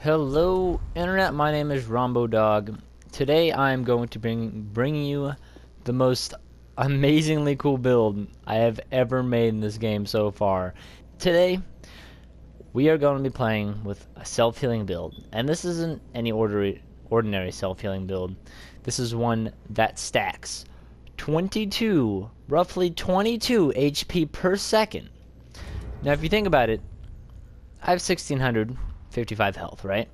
Hello Internet, my name is Rombodawg. Today I'm going to bring you the most amazingly cool build I have ever made in this game so far. Today we are going to be playing with a self-healing build, and this isn't any ordinary self-healing build. This is one that stacks roughly 22 HP per second. Now if you think about it, I have 1655 health, right?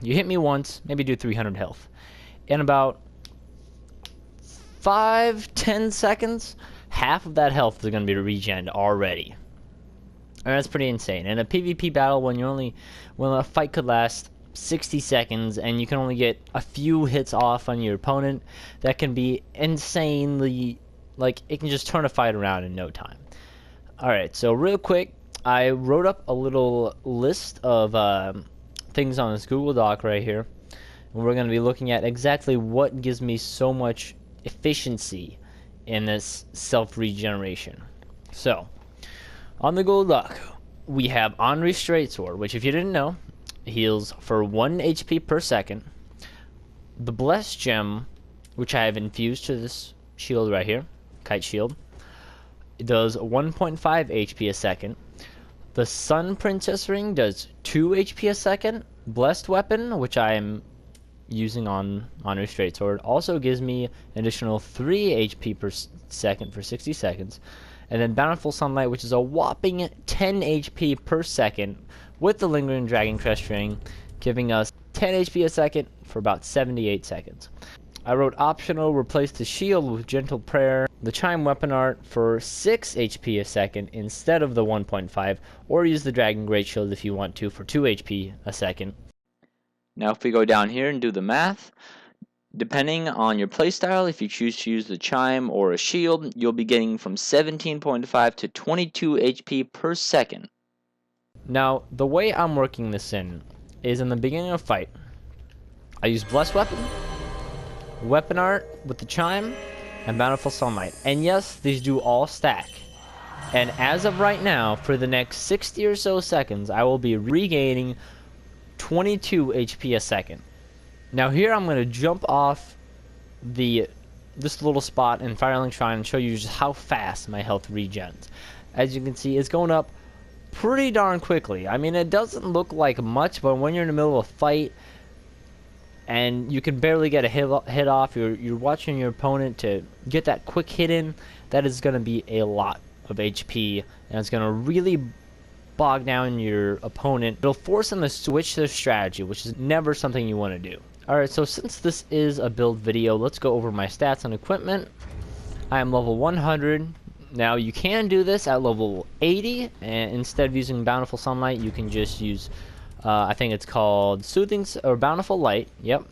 You hit me once, maybe do 300 health. In about 5-10 seconds, half of that health is going to be regened already. And that's pretty insane. In a PvP battle, when a fight could last 60 seconds and you can only get a few hits off on your opponent, that can be insanely, like, it can just turn a fight around in no time. Alright, so real quick, I wrote up a little list of things on this Google Doc right here, and we're going to be looking at exactly what gives me so much efficiency in this self-regeneration. So, on the Google Doc, we have Henri's Straight Sword, which if you didn't know, heals for 1 HP per second. The Blessed Gem, which I have infused to this shield right here, Kite Shield, it does 1.5 HP a second. The Sun Princess Ring does 2 HP a second. Blessed Weapon, which I am using on Henri's Straight Sword, also gives me an additional 3 HP per second for 60 seconds. And then Bountiful Sunlight, which is a whopping 10 HP per second with the Lingering Dragon Crest Ring, giving us 10 HP a second for about 78 seconds. I wrote optional, replace the shield with Gentle Prayer, the Chime Weapon Art for 6 HP a second instead of the 1.5, or use the Dragon Great Shield if you want to for 2 HP a second. Now if we go down here and do the math, depending on your playstyle, if you choose to use the Chime or a shield, you'll be getting from 17.5 to 22 HP per second. Now, the way I'm working this in is in the beginning of a fight, I use Blessed Weapon, Weapon Art with the Chime, and Bountiful Sunlight. And yes, these do all stack. And as of right now, for the next 60 or so seconds, I will be regaining 22 HP a second. Now here I'm going to jump off this little spot in Firelink Shrine and show you just how fast my health regens. As you can see, it's going up pretty darn quickly. I mean, it doesn't look like much, but when you're in the middle of a fight and you can barely get a hit off, you're watching your opponent to get that quick hit in, that is going to be a lot of HP, and it's going to really bog down your opponent. It'll force them to switch their strategy, which is never something you want to do. Alright, so since this is a build video, let's go over my stats and equipment. I am level 100. Now you can do this at level 80, and instead of using Bountiful Sunlight, you can just use I think it's called Soothing or Bountiful Light. Yep.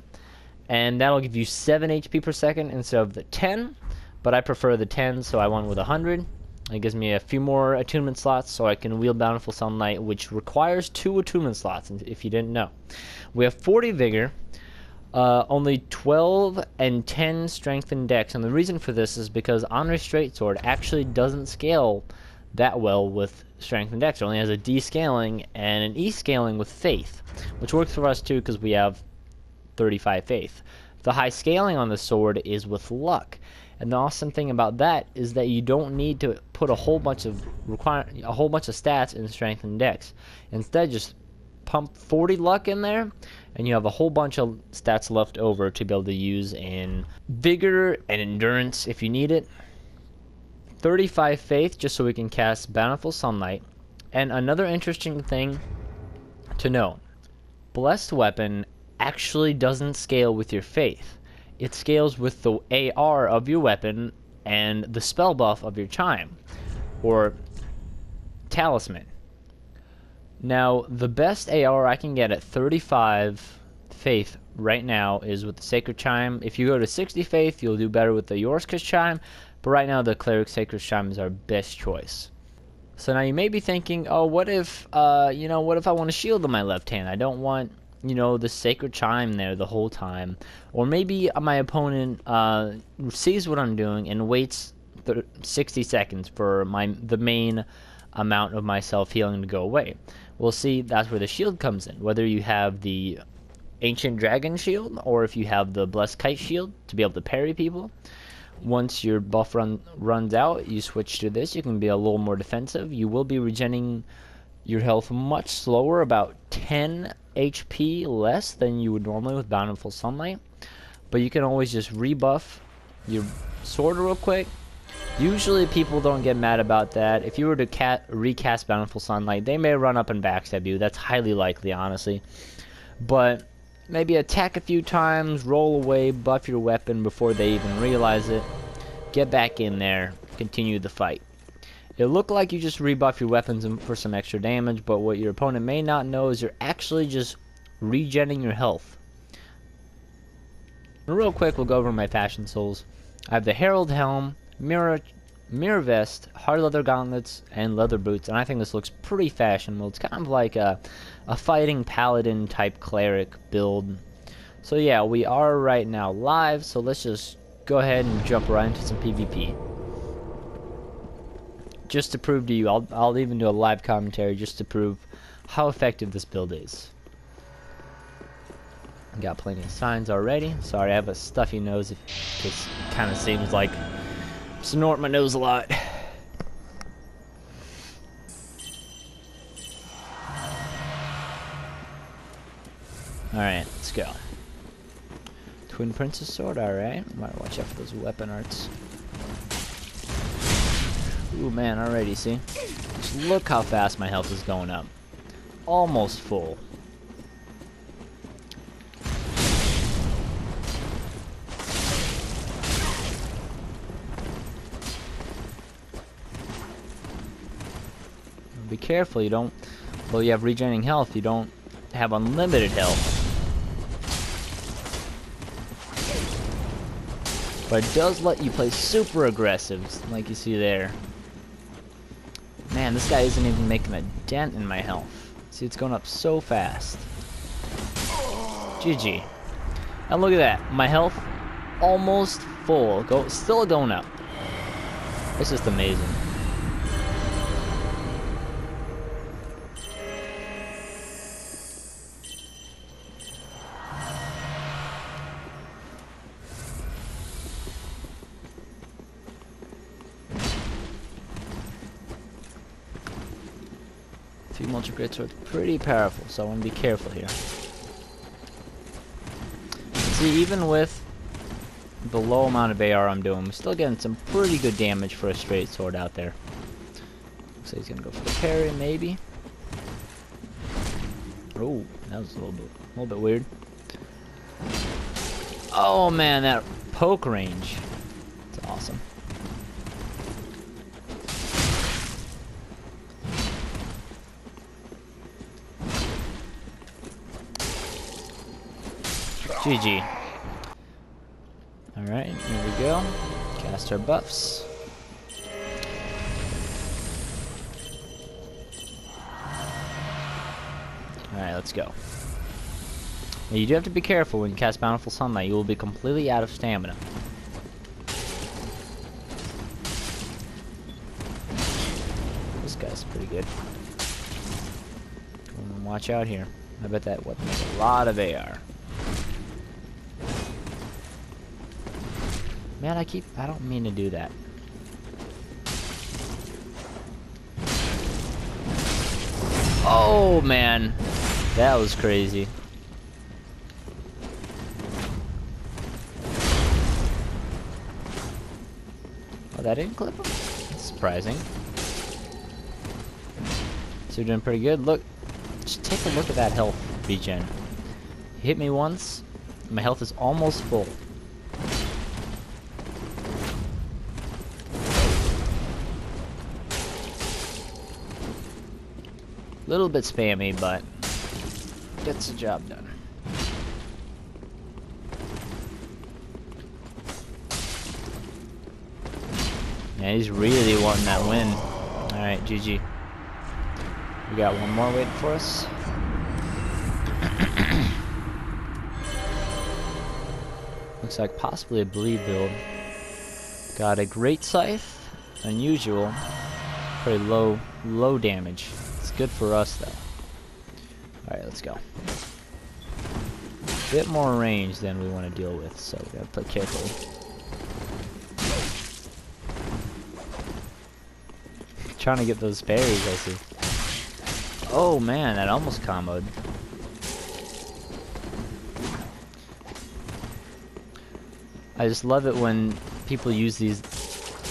And that'll give you 7 HP per second instead of the 10. But I prefer the 10, so I went with 100. It gives me a few more attunement slots, so I can wield Bountiful Sunlight, which requires 2 attunement slots, if you didn't know. We have 40 Vigor, only 12 and 10 Strength and Dex. And the reason for this is because Henri's Straight Sword actually doesn't scale that well with Strength and Dex. It only has a D scaling and an E scaling with Faith, which works for us too because we have 35 Faith. The high scaling on the sword is with Luck, and the awesome thing about that is that you don't need to put a whole bunch of stats in Strength and Dex. Instead, just pump 40 Luck in there, and you have a whole bunch of stats left over to be able to use in Vigor and Endurance if you need it. 35 Faith, just so we can cast Bountiful Sunlight. And another interesting thing to note, Blessed Weapon actually doesn't scale with your Faith. It scales with the AR of your weapon and the spell buff of your Chime, or Talisman. Now, the best AR I can get at 35 Faith right now is with the Sacred Chime. If you go to 60 Faith, you'll do better with the Yorkish Chime, but right now the Cleric Sacred Chime is our best choice. So now you may be thinking, oh, what if I want a shield in my left hand? I don't want, the Sacred Chime there the whole time. Or maybe my opponent sees what I'm doing and waits 60 seconds for the main amount of my self-healing to go away. Well, see, that's where the shield comes in. Whether you have the Ancient Dragon shield or if you have the Blessed Kite shield to be able to parry people. Once your buff runs out, you switch to this. You can be a little more defensive. You will be regenerating your health much slower, about 10 HP less than you would normally with Bountiful Sunlight. But you can always just rebuff your sword real quick. Usually people don't get mad about that. If you were to recast Bountiful Sunlight, they may run up and backstab you. That's highly likely, honestly. But maybe attack a few times, roll away, buff your weapon before they even realize it. Get back in there, continue the fight. It looked like you just rebuff your weapons for some extra damage, but what your opponent may not know is you're actually just regenerating your health. Real quick, we'll go over my fashion souls. I have the Herald Helm, Mirror Vest, Hard Leather Gauntlets, and Leather Boots, and I think this looks pretty fashionable. It's kind of like a fighting paladin type cleric build. So yeah, we are right now live, so let's just go ahead and jump right into some PvP. Just to prove to you, I'll even do a live commentary just to prove how effective this build is. Got plenty of signs already. Sorry, I have a stuffy nose. It kind of seems like I'm snorting my nose a lot. Alright, let's go. Twin Princess Sword, alright. Might watch out for those weapon arts. Ooh, man, already, see? Just look how fast my health is going up. Almost full. Be careful, you don't... Well, you have regenerating health, you don't have unlimited health. But it does let you play super aggressive, like you see there. Man, this guy isn't even making a dent in my health. See, it's going up so fast. GG. And look at that, my health almost full. Still going up. It's just amazing. Multi-grade sword, pretty powerful, so I want to be careful here. See, even with the low amount of AR I'm doing, I'm still getting some pretty good damage for a straight sword out there. Looks like he's gonna go for the parry, maybe. Oh, that was a little bit weird. Oh man, that poke range. It's awesome. GG. Alright, here we go. Cast our buffs. Alright, let's go. Now, you do have to be careful when you cast Bountiful Sunlight. You will be completely out of stamina. This guy's pretty good. Watch out here. I bet that weapon has a lot of AR. Man, I don't mean to do that. Oh, man. That was crazy. Oh, that didn't clip him? That's surprising. So you're doing pretty good. Look, just take a look at that health regen. He hit me once. My health is almost full. Little bit spammy, but gets the job done. Yeah, he's really wanting that win. Alright, GG. We got one more waiting for us. Looks like possibly a bleed build. Got a great scythe. Unusual. Pretty low damage. It's good for us though. Alright, let's go. Bit more range than we want to deal with, so we gotta play carefully. Trying to get those berries, I see. Oh man, that almost comboed. I just love it when people use these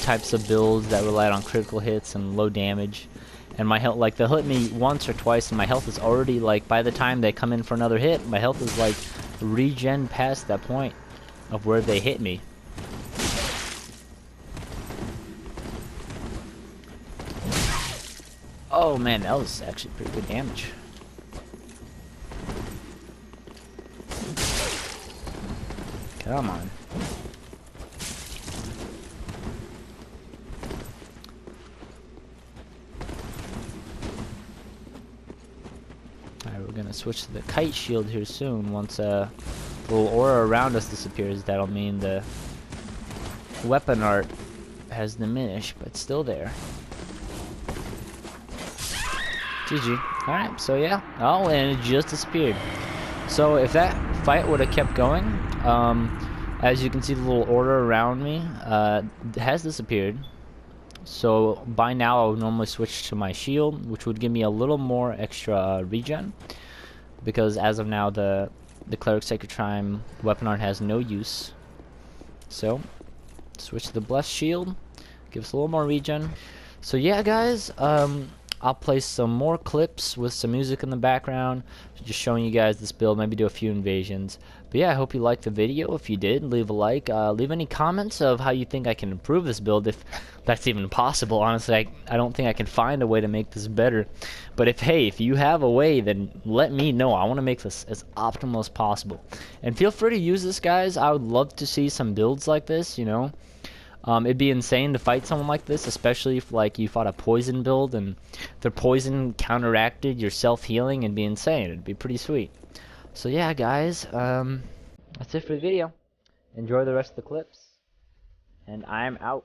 types of builds that rely on critical hits and low damage. And my health, like, they'll hit me once or twice and my health is already, like, by the time they come in for another hit, my health is, like, regen past that point of where they hit me. Oh man, that was actually pretty good damage. Come on. Alright, we're gonna switch to the kite shield here soon. Once the little aura around us disappears, that'll mean the weapon art has diminished, but it's still there. GG. Alright, so yeah. Oh, and it just disappeared. So if that fight would have kept going, as you can see, the little aura around me has disappeared. So by now I would normally switch to my shield, which would give me a little more extra regen, because as of now the Cleric Sacred Shrine weapon art has no use. So switch to the Blessed Shield, gives a little more regen. So yeah guys, I'll play some more clips with some music in the background, just showing you guys this build, maybe do a few invasions. But yeah, I hope you liked the video. If you did, leave a like. Leave any comments of how you think I can improve this build, if that's even possible. Honestly, I don't think I can find a way to make this better. But if you have a way, then let me know. I want to make this as optimal as possible. And feel free to use this, guys. I would love to see some builds like this, you know. It'd be insane to fight someone like this, especially if like you fought a poison build and their poison counteracted your self-healing. It'd be insane. It'd be pretty sweet. So yeah guys, that's it for the video. Enjoy the rest of the clips, and I'm out.